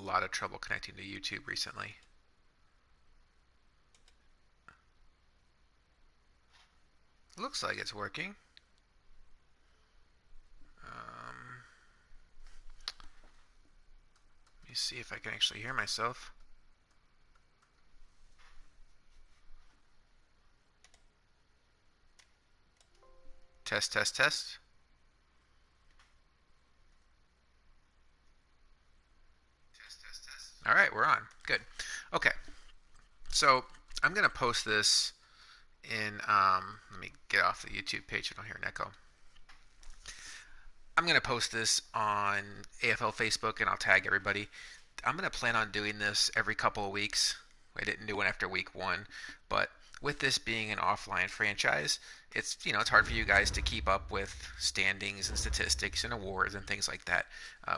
lot of trouble connecting to YouTube recently. Looks like it's working. Let me see if I can actually hear myself. Test, test, test. All right, we're on. Good. Okay, so I'm going to post this in, let me get off the YouTube page so I don't hear an echo. I'm going to post this on AFL Facebook and I'll tag everybody. I'm going to plan on doing this every couple of weeks. I didn't do one after week one, but with this being an offline franchise, it's hard for you guys to keep up with standings and statistics and awards and things like that.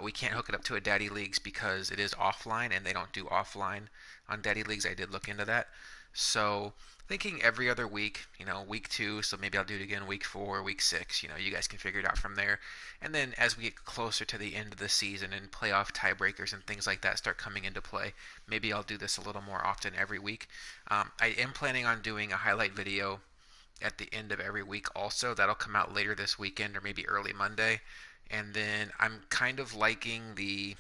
We can't hook it up to a Daddy Leagues because it is offline and they don't do offline on Daddy Leagues. I did look into that. So thinking every other week, week two, so maybe I'll do it again week four, week six, you guys can figure it out from there. And then as we get closer to the end of the season and playoff tiebreakers and things like that start coming into play, maybe I'll do this a little more often every week. I am planning on doing a highlight video at the end of every week also. That'll come out later this weekend or maybe early Monday. And then I'm kind of liking the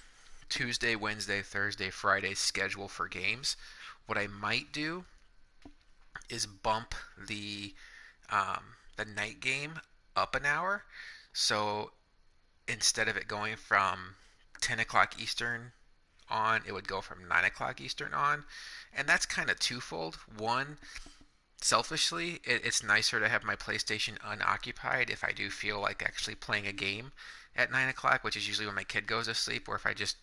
Tuesday, Wednesday, Thursday, Friday schedule for games. What I might do is bump the night game up an hour. So instead of it going from 10 o'clock Eastern on, it would go from 9 o'clock Eastern on. And that's kind of twofold. One, selfishly, it's nicer to have my PlayStation unoccupied if I do feel like actually playing a game at 9 o'clock, which is usually when my kid goes to sleep, or if I just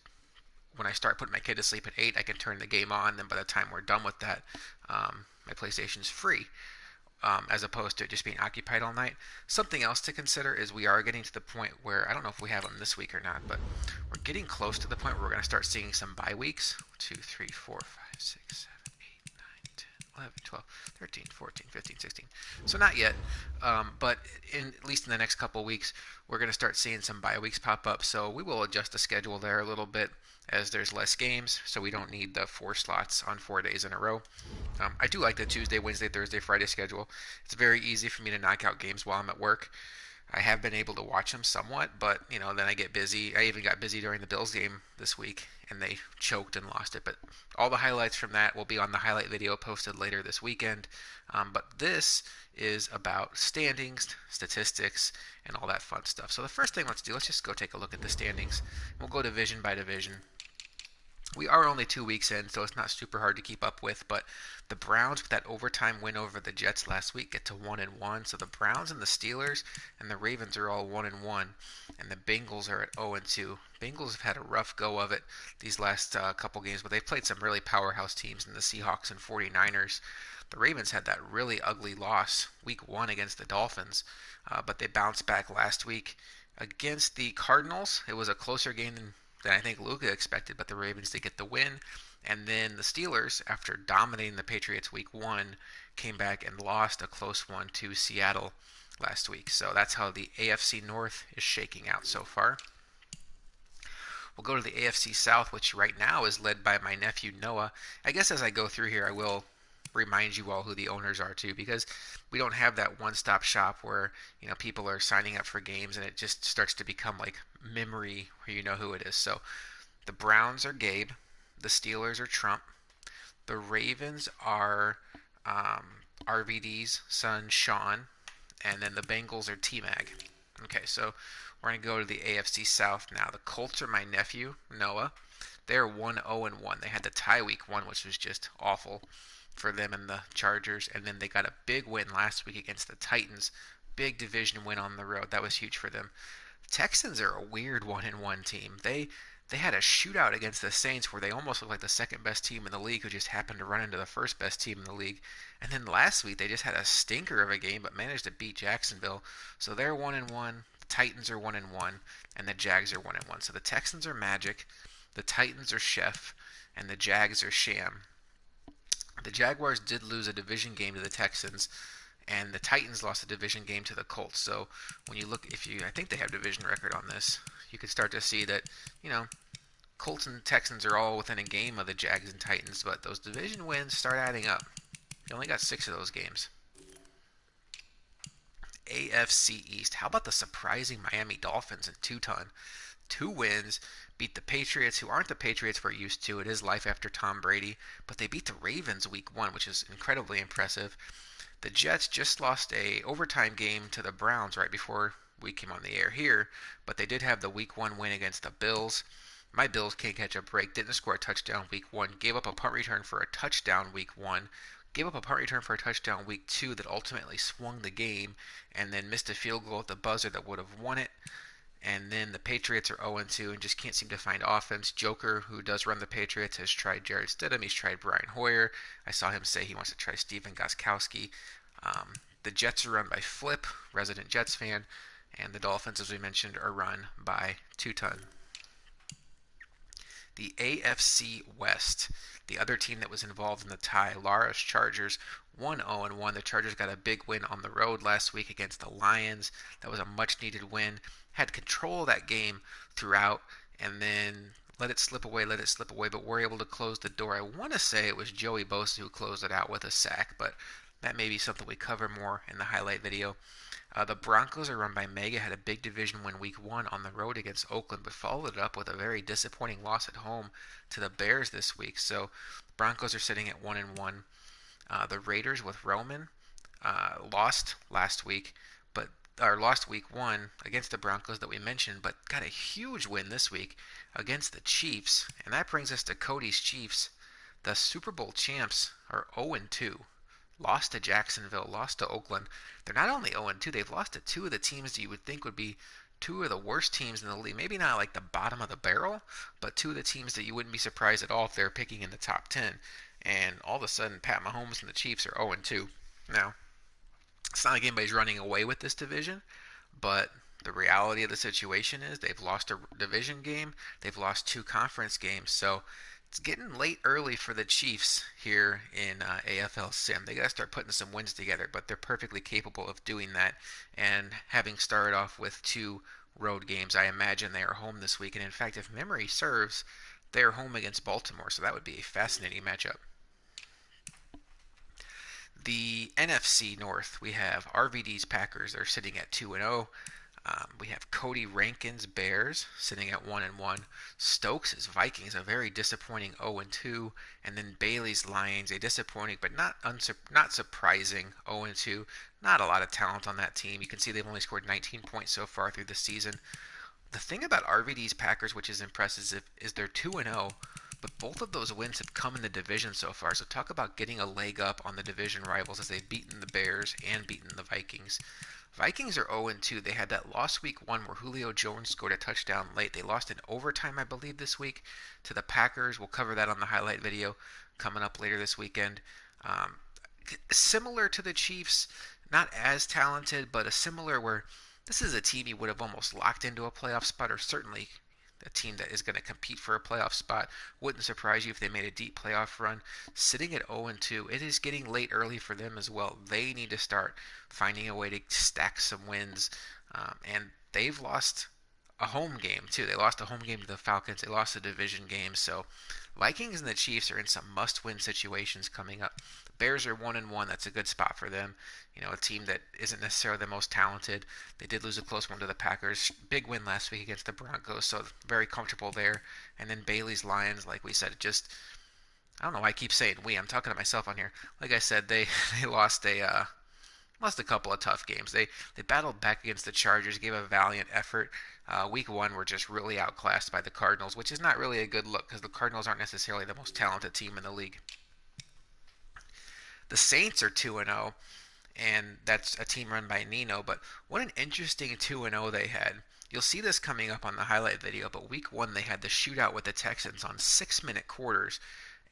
when I start putting my kid to sleep at 8, I can turn the game on. Then by the time we're done with that, my PlayStation's free, as opposed to it just being occupied all night. Something else to consider is we are getting to the point where, I don't know if we have them this week or not, but we're getting close to the point where we're going to start seeing some bye weeks. 2, 3, 4, 5, 6, 7, 8, 9, 10, 11, 12, 13, 14, 15, 16. So not yet, but at least in the next couple of weeks, we're going to start seeing some bye weeks pop up. So we will adjust the schedule there a little bit as there's less games, so we don't need the 4 slots on 4 days in a row. I do like the Tuesday, Wednesday, Thursday, Friday schedule. It's very easy for me to knock out games while I'm at work. I have been able to watch them somewhat, but then I get busy. I even got busy during the Bills game this week, and they choked and lost it. But all the highlights from that will be on the highlight video posted later this weekend. But this is about standings, statistics, and all that fun stuff. So the first thing let's do, let's just go take a look at the standings. We'll go division by division. We are only 2 weeks in, so it's not super hard to keep up with. But the Browns, with that overtime win over the Jets last week, get to 1-1. So the Browns and the Steelers and the Ravens are all 1-1, and the Bengals are at 0-2. Bengals have had a rough go of it these last couple games, but they've played some really powerhouse teams in the Seahawks and 49ers. The Ravens had that really ugly loss week one against the Dolphins, but they bounced back last week against the Cardinals. It was a closer game than I think Luka expected, but the Ravens did get the win. And then the Steelers, after dominating the Patriots week one, came back and lost a close one to Seattle last week. So that's how the AFC North is shaking out so far. We'll go to the AFC South, which right now is led by my nephew Noah. I guess as I go through here, I will remind you all who the owners are too, because we don't have that one-stop shop where people are signing up for games and it just starts to become like memory where you know who it is. So the Browns are Gabe, the Steelers are Trump, the Ravens are RVD's son Sean, and then the Bengals are T-Mag. Okay, so we're going to go to the AFC South now. The Colts are my nephew Noah. They're 1-0-1. They had the tie week one, which was just awful for them and the Chargers, and then they got a big win last week against the Titans. Big division win on the road. That was huge for them. The Texans are a weird 1-1 team. They had a shootout against the Saints where they almost looked like the second best team in the league who just happened to run into the first best team in the league. And then last week they just had a stinker of a game but managed to beat Jacksonville. So they're 1-1. The Titans are 1-1, and the Jags are 1-1. So the Texans are Magic, the Titans are Chef, and the Jags are Sham. The Jaguars did lose a division game to the Texans, and the Titans lost a division game to the Colts. So when you look, I think they have division record on this, you could start to see that, Colts and Texans are all within a game of the Jags and Titans, but those division wins start adding up. You only got 6 of those games. AFC East. How about the surprising Miami Dolphins and 2-ton? 2 wins, beat the Patriots, who aren't the Patriots we're used to. It is life after Tom Brady, but they beat the Ravens week 1, which is incredibly impressive. The Jets just lost a overtime game to the Browns right before we came on the air here, but they did have the week 1 win against the Bills. My Bills can't catch a break. Didn't score a touchdown week 1. Gave up a punt return for a touchdown week 1. Gave up a punt return for a touchdown week 2 that ultimately swung the game, and then missed a field goal at the buzzer that would have won it. And then the Patriots are 0-2 and just can't seem to find offense. Joker, who does run the Patriots, has tried Jared Stidham. He's tried Brian Hoyer. I saw him say he wants to try Stephen Gostkowski. The Jets are run by Flip, resident Jets fan. And the Dolphins, as we mentioned, are run by 2-ton. The AFC West, the other team that was involved in the tie, Lara's Chargers, 1-0-1. The Chargers got a big win on the road last week against the Lions. That was a much-needed win. Had control of that game throughout, and then let it slip away, but were able to close the door. I want to say it was Joey Bosa who closed it out with a sack, but that may be something we cover more in the highlight video. The Broncos are run by Mega, had a big division win week 1 on the road against Oakland, but followed it up with a very disappointing loss at home to the Bears this week. So Broncos are sitting at 1-1. The Raiders with Roman lost last week, but lost week 1 against the Broncos that we mentioned, but got a huge win this week against the Chiefs. And that brings us to Cody's Chiefs. The Super Bowl champs are 0-2. Lost to Jacksonville, lost to Oakland. They're not only 0-2, they've lost to 2 of the teams that you would think would be 2 of the worst teams in the league. Maybe not like the bottom of the barrel, but 2 of the teams that you wouldn't be surprised at all if they're picking in the top 10. And all of a sudden, Pat Mahomes and the Chiefs are 0-2. Now, it's not like anybody's running away with this division, but the reality of the situation is they've lost a division game, they've lost 2 conference games, so it's getting late early for the Chiefs here in AFL Sim. They got to start putting some wins together, but they're perfectly capable of doing that. And having started off with 2 road games, I imagine they are home this week. And in fact, if memory serves, they're home against Baltimore, so that would be a fascinating matchup. The NFC North, we have RVD's Packers. They're sitting at 2-0. We have Cody Rankin's Bears sitting at 1-1. Stokes' Vikings, a very disappointing 0-2, and then Bailey's Lions, a disappointing but not surprising 0-2. Not a lot of talent on that team. You can see they've only scored 19 points so far through the season. The thing about RVD's Packers, which is impressive, is they're 2-0. But both of those wins have come in the division so far. So talk about getting a leg up on the division rivals as they've beaten the Bears and beaten the Vikings. Vikings are 0-2. They had that loss week 1 where Julio Jones scored a touchdown late. They lost in overtime, I believe, this week to the Packers. We'll cover that on the highlight video coming up later this weekend. Similar to the Chiefs, not as talented, but a similar where this is a team you would have almost locked into a playoff spot, or certainly a team that is going to compete for a playoff spot. Wouldn't surprise you if they made a deep playoff run. Sitting at 0-2, it is getting late early for them as well. They need to start finding a way to stack some wins. And they've lost a home game, too. They lost a home game to the Falcons. They lost a division game. So Vikings and the Chiefs are in some must-win situations coming up. The Bears are 1-1. That's a good spot for them. You know, a team that isn't necessarily the most talented. They did lose a close one to the Packers. Big win last week against the Broncos, so very comfortable there. And then Bailey's Lions, like we said, I don't know why I keep saying we. I'm talking to myself on here. Like I said, they lost a couple of tough games. They battled back against the Chargers, gave a valiant effort. Week 1 were just really outclassed by the Cardinals, which is not really a good look because the Cardinals aren't necessarily the most talented team in the league. The Saints are 2-0, and that's a team run by Nino. But what an interesting 2-0 they had. You'll see this coming up on the highlight video, but week 1 they had the shootout with the Texans on 6-minute quarters.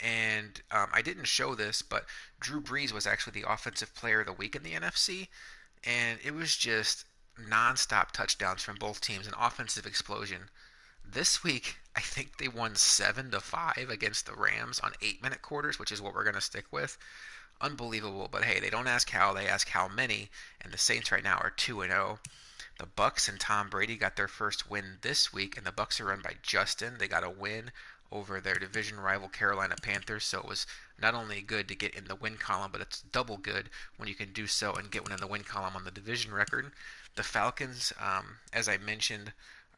And I didn't show this, but Drew Brees was actually the offensive player of the week in the NFC. And it was just nonstop touchdowns from both teams, an offensive explosion. This week, I think they won 7-5 against the Rams on 8-minute quarters, which is what we're going to stick with. Unbelievable, but hey, they don't ask how, they ask how many, and the Saints right now are 2-0. The Bucks and Tom Brady got their first win this week, and the Bucks are run by Justin. They got a win over their division rival Carolina Panthers, so it was not only good to get in the win column, but it's double good when you can do so and get one in the win column on the division record. The Falcons, as I mentioned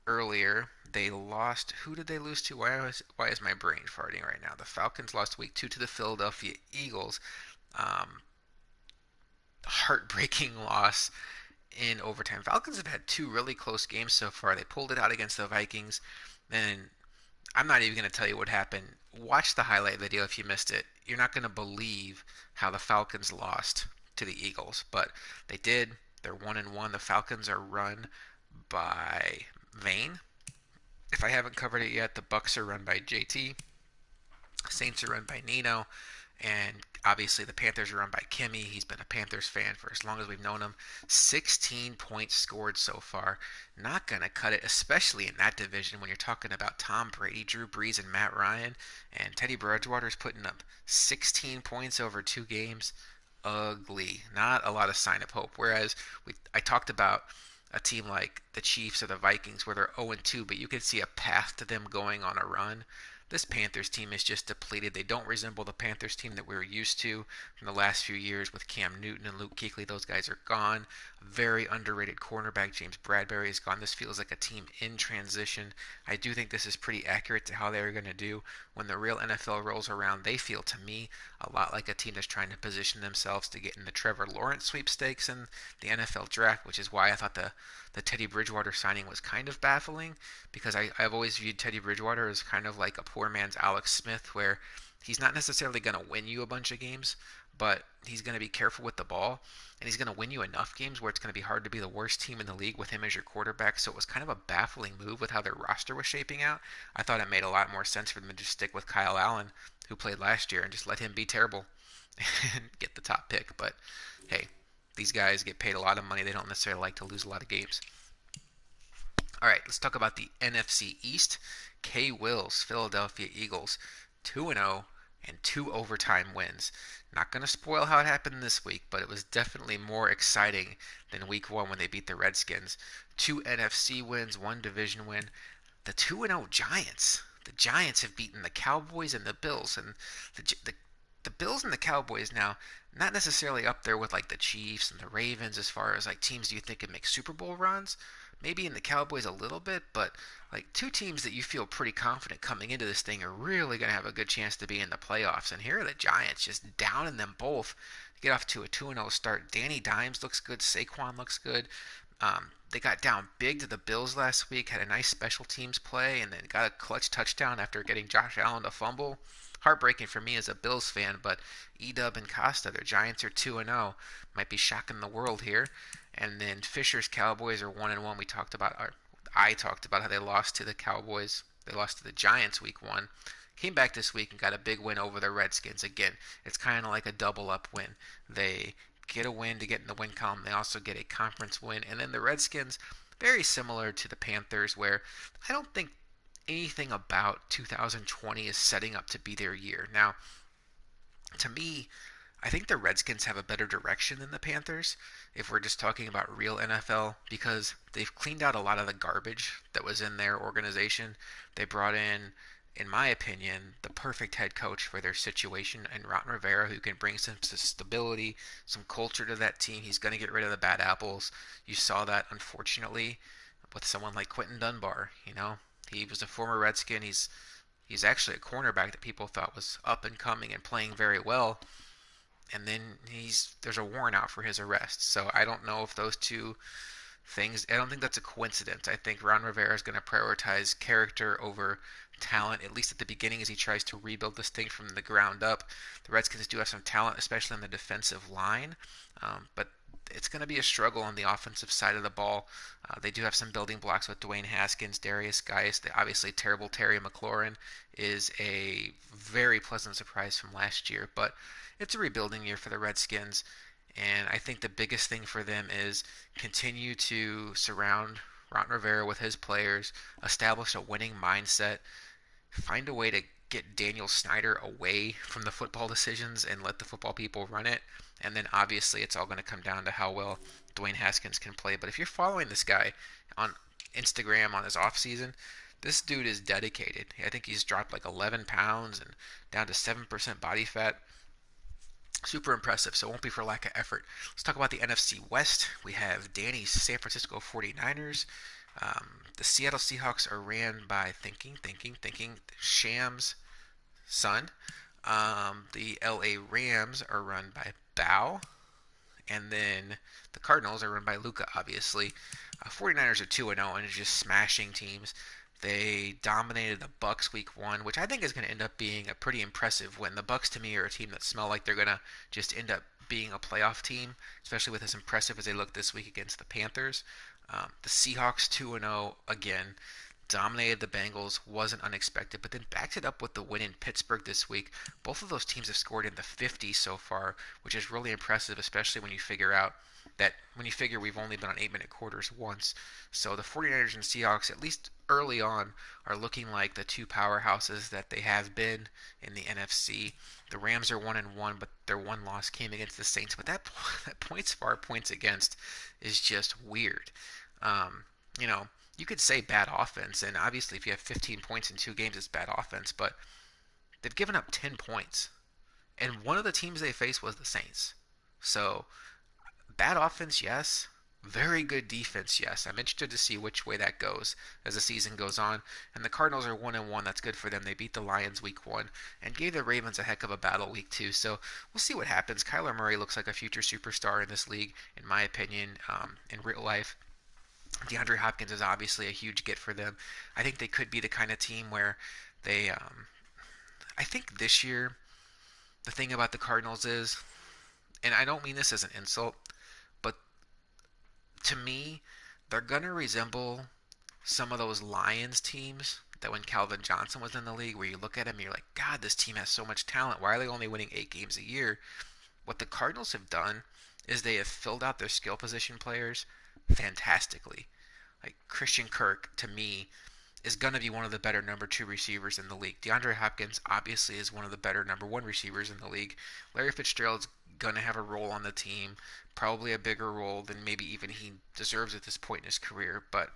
earlier, they lost. Who did they lose to? Why is my brain farting right now? The Falcons lost week 2 to the Philadelphia Eagles. Um, Heartbreaking loss in overtime. Falcons have had two really close games so far. They pulled it out against the Vikings, and I'm not even going to tell you what happened. Watch the highlight video if you missed it. You're not going to believe how the Falcons lost to the Eagles, but they did. They're 1-1. The Falcons are run by Vane. If I haven't covered it yet, the Bucks are run by JT. Saints are run by Nino. And obviously, the Panthers are run by Kimmy. He's been a Panthers fan for as long as we've known him. 16 points scored so far. Not going to cut it, especially in that division when you're talking about Tom Brady, Drew Brees, and Matt Ryan. And Teddy Bridgewater's putting up 16 points over 2 games. Ugly. Not a lot of sign of hope. Whereas I talked about a team like the Chiefs or the Vikings where they're 0-2, but you could see a path to them going on a run. This Panthers team is just depleted. They don't resemble the Panthers team that we were used to from the last few years with Cam Newton and Luke Kuechly. Those guys are gone. Very underrated cornerback James Bradbury is gone. This feels like a team in transition. I do think this is pretty accurate to how they're going to do when the real NFL rolls around. They feel to me a lot like a team that's trying to position themselves to get in the Trevor Lawrence sweepstakes in the NFL draft, which is why I thought the Teddy Bridgewater signing was kind of baffling because I've always viewed Teddy Bridgewater as kind of like a poor man's Alex Smith, where he's not necessarily going to win you a bunch of games, but he's going to be careful with the ball, and he's going to win you enough games where it's going to be hard to be the worst team in the league with him as your quarterback. So it was kind of a baffling move with how their roster was shaping out. I thought it made a lot more sense for them to just stick with Kyle Allen, who played last year, and just let him be terrible and get the top pick. But hey, these guys get paid a lot of money. They don't necessarily like to lose a lot of games. All right, let's talk about the NFC East. K. Wills, Philadelphia Eagles, 2-0 and 2 overtime wins. Not going to spoil how it happened this week, but it was definitely more exciting than week 1 when they beat the Redskins. 2 NFC wins, 1 division win. The 2-0 Giants. The Giants have beaten the Cowboys and the Bills, and the Bills and the Cowboys now not necessarily up there with like the Chiefs and the Ravens as far as like teams you think could make Super Bowl runs. Maybe in the Cowboys a little bit, but like two teams that you feel pretty confident coming into this thing are really going to have a good chance to be in the playoffs. And here are the Giants just downing them both. Get off to a 2-0 start. Danny Dimes looks good. Saquon looks good. They got down big to the Bills last week, had a nice special teams play, and then got a clutch touchdown after getting Josh Allen to fumble. Heartbreaking for me as a Bills fan, but Edub and Costa, their Giants are 2-0. Might be shocking the world here. And then Fisher's Cowboys are 1-1. We talked about, or I talked about how they lost to the Cowboys. They lost to the Giants week 1. Came back this week and got a big win over the Redskins. Again, it's kind of like a double up win. They get a win to get in the win column. They also get a conference win. And then the Redskins, very similar to the Panthers, where I don't think anything about 2020 is setting up to be their year. Now, to me, I think the Redskins have a better direction than the Panthers if we're just talking about real NFL because they've cleaned out a lot of the garbage that was in their organization. They brought in my opinion, the perfect head coach for their situation in Ron Rivera who can bring some stability, some culture to that team. He's going to get rid of the bad apples. You saw that, unfortunately, with someone like Quentin Dunbar. You know, he was a former Redskin. He's actually a cornerback that people thought was up and coming and playing very well, and then there's a warrant out for his arrest. So I don't know if those two things. I don't think that's a coincidence. I think Ron Rivera is going to prioritize character over talent, at least at the beginning, as he tries to rebuild this thing from the ground up. The Redskins do have some talent, especially on the defensive line, but it's going to be a struggle on the offensive side of the ball. They do have some building blocks with Dwayne Haskins, Darius Geis. Obviously, terrible Terry McLaurin is a very pleasant surprise from last year, but it's a rebuilding year for the Redskins. And I think the biggest thing for them is continue to surround Ron Rivera with his players, establish a winning mindset, find a way to get Daniel Snyder away from the football decisions and let the football people run it. And then obviously it's all going to come down to how well Dwayne Haskins can play. But if you're following this guy on Instagram on his off season, this dude is dedicated. I think he's dropped like 11 pounds and down to 7% body fat. Super impressive, so it won't be for lack of effort. Let's talk about the NFC West. We have Danny's San Francisco 49ers. The Seattle Seahawks are ran by thinking, Shams' son. The LA Rams are run by Bow. And then the Cardinals are run by Luca, obviously. 49ers are 2-0 and just smashing teams. They dominated the Bucks week 1, which I think is going to end up being a pretty impressive win. The Bucks to me are a team that smell like they're going to just end up being a playoff team, especially with as impressive as they look this week against the Panthers. The Seahawks 2-0 again dominated the Bengals, wasn't unexpected, but then backed it up with the win in Pittsburgh this week. Both of those teams have scored in the 50s so far, which is really impressive, especially when you figure we've only been on 8-minute quarters once. So the 49ers and Seahawks, at least early on, are looking like the two powerhouses that they have been in the NFC. The Rams are 1-1, but their one loss came against the Saints. But that points far, points against is just weird. Um, you know, you could say bad offense, and obviously if you have 15 points in 2 games, it's bad offense, but they've given up 10 points. And one of the teams they faced was the Saints. So, bad offense, yes. Very good defense, yes. I'm interested to see which way that goes as the season goes on. And the Cardinals are 1-1. That's good for them. They beat the Lions week 1 and gave the Ravens a heck of a battle week 2. So we'll see what happens. Kyler Murray looks like a future superstar in this league, in my opinion, in real life. DeAndre Hopkins is obviously a huge get for them. I think they could be the kind of team where they. I think this year, the thing about the Cardinals is, and I don't mean this as an insult, but to me, they're going to resemble some of those Lions teams that when Calvin Johnson was in the league, where you look at him and you're like, God, this team has so much talent. Why are they only winning 8 games a year? What the Cardinals have done is they have filled out their skill position players fantastically. Like Christian Kirk, to me, is going to be one of the better number 2 receivers in the league. DeAndre Hopkins obviously is one of the better number 1 receivers in the league. Larry Fitzgerald's going to have a role on the team, probably a bigger role than maybe even he deserves at this point in his career. But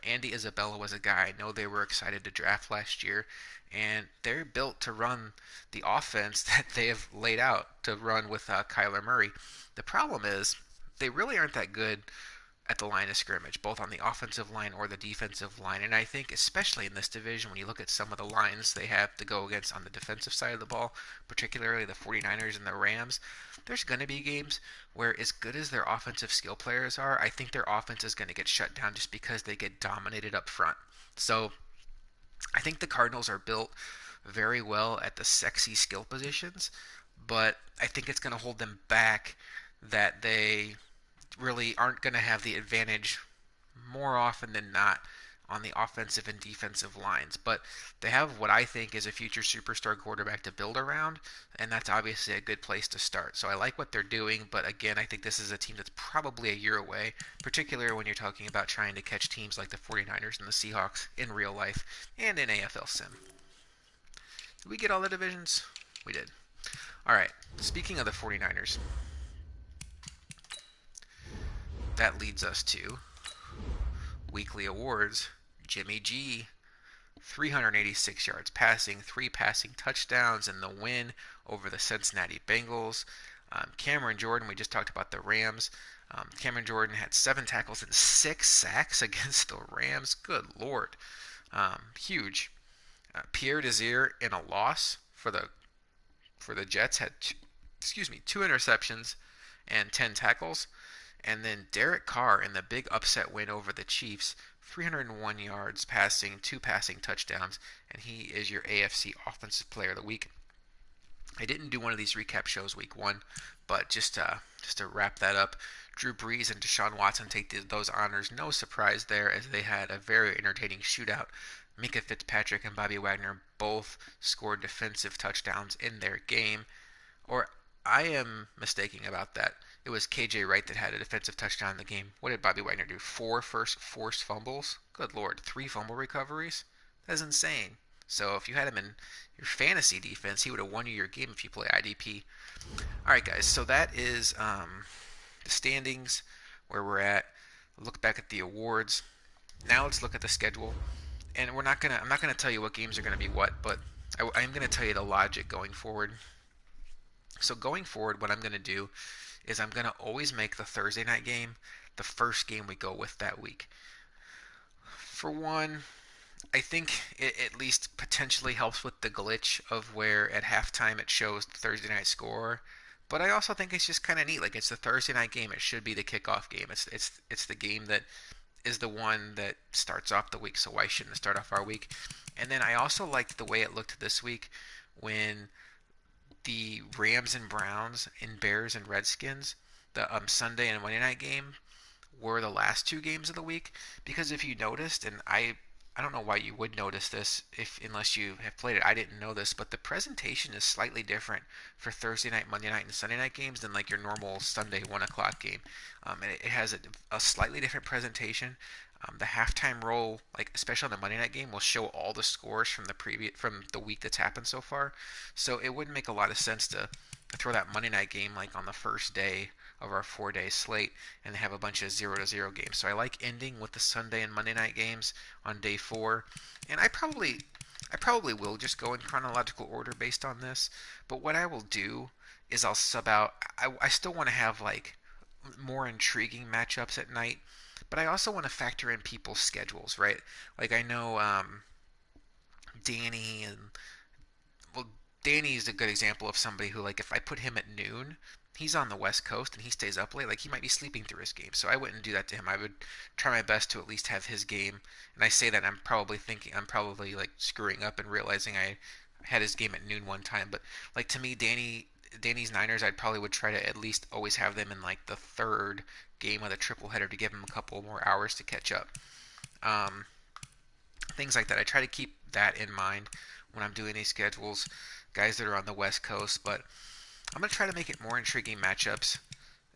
Andy Isabella was a guy I know they were excited to draft last year, and they're built to run the offense that they have laid out to run with Kyler Murray. The problem is they really aren't that good at the line of scrimmage, both on the offensive line or the defensive line. And I think, especially in this division, when you look at some of the lines they have to go against on the defensive side of the ball, particularly the 49ers and the Rams, there's going to be games where, as good as their offensive skill players are, I think their offense is going to get shut down just because they get dominated up front. So I think the Cardinals are built very well at the sexy skill positions, but I think it's going to hold them back that they really aren't going to have the advantage more often than not on the offensive and defensive lines. But they have what I think is a future superstar quarterback to build around, and that's obviously a good place to start. So I like what they're doing, but again, I think this is a team that's probably a year away, particularly when you're talking about trying to catch teams like the 49ers and the Seahawks in real life and in AFL Sim. Did we get all the divisions? We did. All right, speaking of the 49ers, that leads us to weekly awards. Jimmy G, 386 yards passing, 3 passing touchdowns in the win over the Cincinnati Bengals. Cameron Jordan, we just talked about the Rams. Cameron Jordan had 7 tackles and 6 sacks against the Rams. Good Lord. Huge. Pierre Desir in a loss for the Jets had 2 interceptions and 10 tackles. And then Derek Carr in the big upset win over the Chiefs, 301 yards passing, 2 passing touchdowns, and he is your AFC Offensive Player of the Week. I didn't do one of these recap shows week 1, but just to wrap that up, Drew Brees and Deshaun Watson take those honors. No surprise there, as they had a very entertaining shootout. Minka Fitzpatrick and Bobby Wagner both scored defensive touchdowns in their game. Or I am mistaking about that. It was KJ Wright that had a defensive touchdown in the game. What did Bobby Wagner do? 4 first forced fumbles? Good Lord. 3 fumble recoveries? That's insane. So if you had him in your fantasy defense, he would have won you your game if you play IDP. All right, guys. So that is the standings, where we're at. Look back at the awards. Now let's look at the schedule. And I'm not gonna tell you what games are gonna be what, but I'm gonna tell you the logic going forward. So going forward, what I'm gonna do is I'm gonna always make the Thursday night game the first game we go with that week. For one, I think it at least potentially helps with the glitch of where at halftime it shows the Thursday night score. But I also think it's just kind of neat. Like, it's the Thursday night game. It should be the kickoff game. It's the game that is the one that starts off the week. So why shouldn't it start off our week? And then I also liked the way it looked this week when the Rams and Browns and Bears and Redskins, the Sunday and Monday night game, were the last two games of the week. Because if you noticed, and I don't know why you would notice this if unless you have played it. I didn't know this, but the presentation is slightly different for Thursday night, Monday night, and Sunday night games than like your normal Sunday 1 o'clock game. And it has a slightly different presentation. The halftime roll, like especially on the Monday night game, will show all the scores from the week that's happened so far. So it wouldn't make a lot of sense to throw that Monday night game like on the first day of our 4 day slate and have a bunch of 0-0 games. So I like ending with the Sunday and Monday night games on day 4. And I probably will just go in chronological order based on this. But what I will do is I'll sub out. I still want to have like more intriguing matchups at night, but I also want to factor in people's schedules, right? Like I know Danny and well, Danny's a good example of somebody who, like, if I put him at noon, he's on the West Coast and he stays up late. Like, he might be sleeping through his game. So I wouldn't do that to him. I would try my best to at least have his game. And I say that I'm probably like screwing up and realizing I had his game at noon one time. But like to me, Danny's Niners, I'd probably would try to at least always have them in like the third game of the triple header to give him a couple more hours to catch up. Um, Things like that. I try to keep that in mind when I'm doing these schedules, guys that are on the West Coast. But I'm going to try to make it more intriguing matchups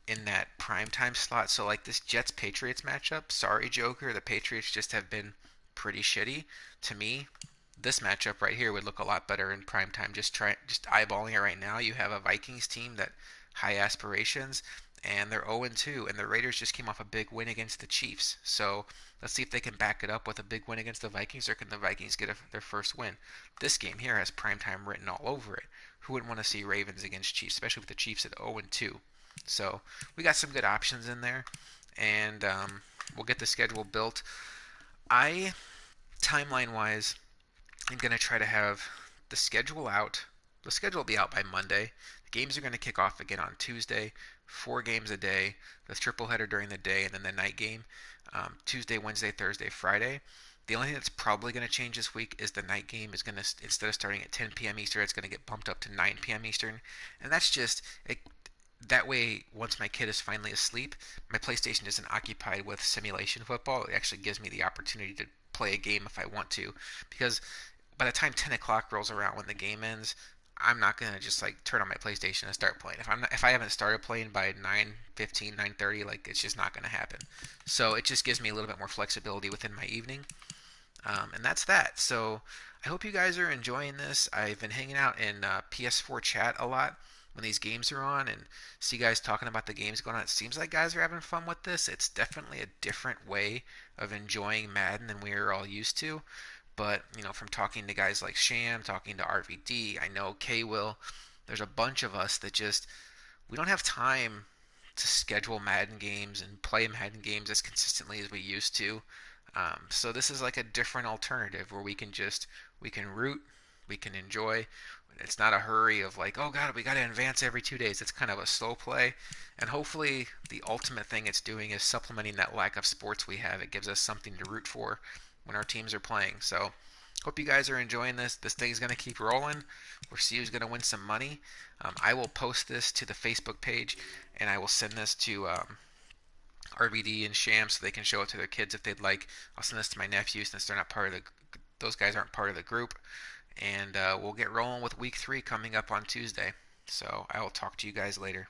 in that prime time slot. So, like this Jets Patriots matchup, sorry, Joker, the Patriots just have been pretty shitty. To me, this matchup right here would look a lot better in prime time. Just eyeballing it right now, you have a Vikings team that high aspirations, and they're 0-2, and the Raiders just came off a big win against the Chiefs. So let's see if they can back it up with a big win against the Vikings, or can the Vikings get their first win? This game here has prime time written all over it. Who wouldn't want to see Ravens against Chiefs, especially with the Chiefs at 0-2? So we got some good options in there, and we'll get the schedule built. I, timeline wise, I'm going to try to have the schedule out. The schedule will be out by Monday. The games are going to kick off again on Tuesday. 4 games a day. The triple header during the day, and then the night game. Tuesday, Wednesday, Thursday, Friday. The only thing that's probably going to change this week is the night game is going to, instead of starting at 10 p.m. Eastern, it's going to get bumped up to 9 p.m. Eastern. And that's just, that way, once my kid is finally asleep, my PlayStation isn't occupied with simulation football. It actually gives me the opportunity to play a game if I want to. Because by the time 10 o'clock rolls around when the game ends, I'm not gonna just like turn on my PlayStation and start playing. If I haven't started playing by 9:15, 9:30, like it's just not gonna happen. So it just gives me a little bit more flexibility within my evening, and that's that. So I hope you guys are enjoying this. I've been hanging out in PS4 chat a lot when these games are on, and see guys talking about the games going on. It seems like guys are having fun with this. It's definitely a different way of enjoying Madden than we are all used to. But, from talking to guys like Sham, talking to RVD, I know K will, there's a bunch of us that just, we don't have time to schedule Madden games and play Madden games as consistently as we used to. So this is like a different alternative where we can root, we can enjoy. It's not a hurry of like, oh God, we got to advance every 2 days. It's kind of a slow play. And hopefully the ultimate thing it's doing is supplementing that lack of sports we have. It gives us something to root for when our teams are playing. So hope you guys are enjoying this. This thing's going to keep rolling. We'll see who's going to win some money. I will post this to the Facebook page, and I will send this to RVD and Sham so they can show it to their kids if they'd like. I'll send this to my nephews since they're not part of those guys aren't part of the group. And we'll get rolling with week 3 coming up on Tuesday. So I will talk to you guys later.